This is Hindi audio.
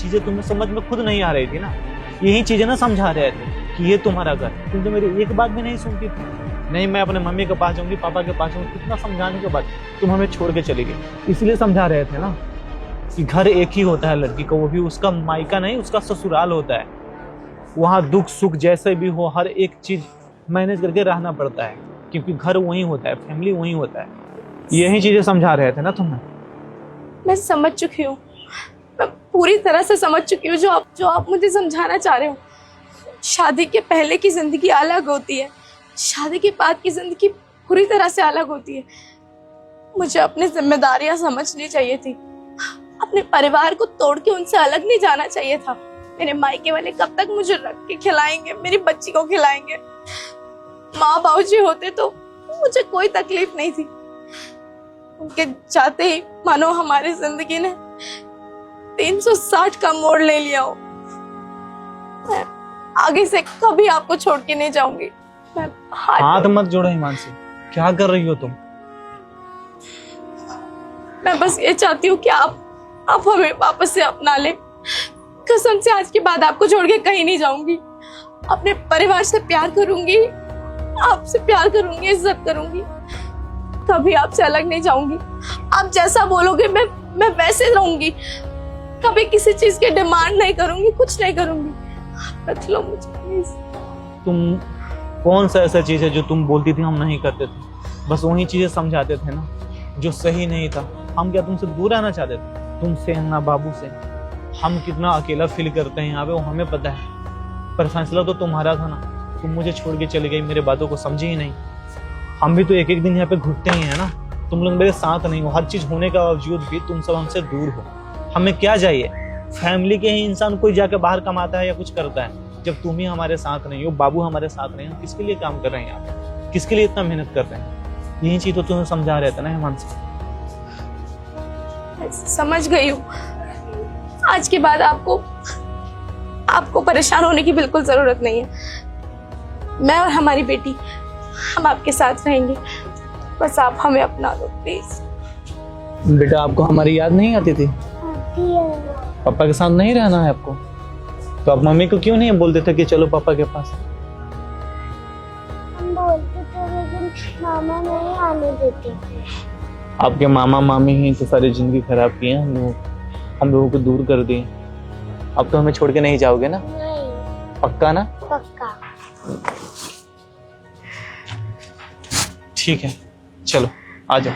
चीजें तुम्हें समझ में खुद नहीं आ रही थी ना, यही चीजें ना समझा रहे थे कि ये तुम्हारा घर। तुम तो मेरी एक बात भी नहीं सुनती थी। नहीं, मैं अपने मम्मी के पास जाऊंगी, पापा के पास जाऊंगी, कितना समझाने के बाद तुम हमें छोड़ के चली गई। इसलिए समझा रहे थे ना कि घर एक ही होता है लड़की का, वो भी उसका मायका नहीं, उसका ससुराल होता है। वहाँ दुख सुख जैसे भी हो, हर एक चीज मैनेज करके रहना पड़ता है, क्योंकि घर वही होता है, फैमिली वही होता है। यही चीजें समझा रहे थे ना तुम्हें। मैं समझ चुकी हूँ, मैं पूरी तरह से समझ चुकी हूँ जो आप मुझे समझाना चाह रहे हो। शादी के पहले की जिंदगी अलग होती है, शादी के बाद की जिंदगी पूरी तरह से अलग होती है। मुझे अपनी जिम्मेदारियां समझनी चाहिए थी, अपने परिवार को तोड़ के उनसे अलग नहीं जाना चाहिए था। मेरे मायके वाले कब तक मुझे रख के खिलाएंगे, मेरी बच्ची को खिलाएंगे। माँ बाबूजी होते तो मुझे कोई तकलीफ नहीं थी, उनके जाते ही मानो हमारी जिंदगी ने 360 का मोड़ ले लिया हो। मैं आगे से कभी आपको छोड़ के नहीं जाऊंगी। मैं हाथ मत जोड़ो हिमांशी, क्या कर रही हो तुम? मैं बस ये चाहती हूँ कि आप हमें वापस से अपना ले। कसम से आज के बाद आपको छोड़ के कहीं नहीं जाऊंगी। अपने परिवार से प्यार करूंगी, आपसे प्यार करूंगी, इज्जत करूंगी, कभी आपसे अलग नहीं जाऊंगी। आप जैसा बोलोगे मैं वैसे रहूंगी, कभी किसी चीज की डिमांड नहीं करूंगी, कुछ नहीं करूंगी। रख लो मुझे प्लीज। तुम कौन सा ऐसा चीज है जो तुम बोलती थी हम नहीं करते थे? बस वही चीजें समझाते थे ना जो सही नहीं था। हम क्या तुमसे दूर रहना चाहते थे? तुमसे ना बाबू से हम कितना अकेला फील करते हैं यहाँ पे, वो हमें पता है। पर फैसला तो तुम्हारा था ना, तुम मुझे छोड़ के चली गई, मेरे बातों को समझी ही नहीं। हम भी तो एक एक दिन यहाँ पे घुटते ही है ना, तुम लोग मेरे साथ नहीं हो। हर चीज होने का बावजूद भी तुम सब हमसे दूर हो। हमें क्या चाहिए? फैमिली के ही इंसान कोई जाके बाहर कमाता है या कुछ करता है, जब तुम ही हमारे साथ नहीं हो, बाबू हमारे साथ नहीं हो, किसके लिए काम कर रहे हैं यहाँ पे? किसके लिए इतना मेहनत कर रहे हैं? यही चीज तो तुम्हें समझा रहे थे ना हिमांशी। समझ गई हूँ। आज के बाद आपको परेशान होने की बिल्कुल जरूरत नहीं है। मैं और हमारी बेटी हम आपके साथ रहेंगे, बस आप हमें अपना दो प्लीज। बेटा, आपको हमारी याद नहीं आती थी? आती है। पापा के साथ नहीं रहना है आपको? तो आप मम्मी को क्यों नहीं बोलते थे कि चलो पापा के पास? हम बोलते थे लेकिन मामा नहीं आने देते थे। आपके मामा मामी ही तो सारी जिंदगी खराब की है, हम लोगों को दूर कर दिए। अब तो हमें छोड़ के नहीं जाओगे ना? नहीं। पक्का ना? पक्का। ठीक है, चलो आ जाओ।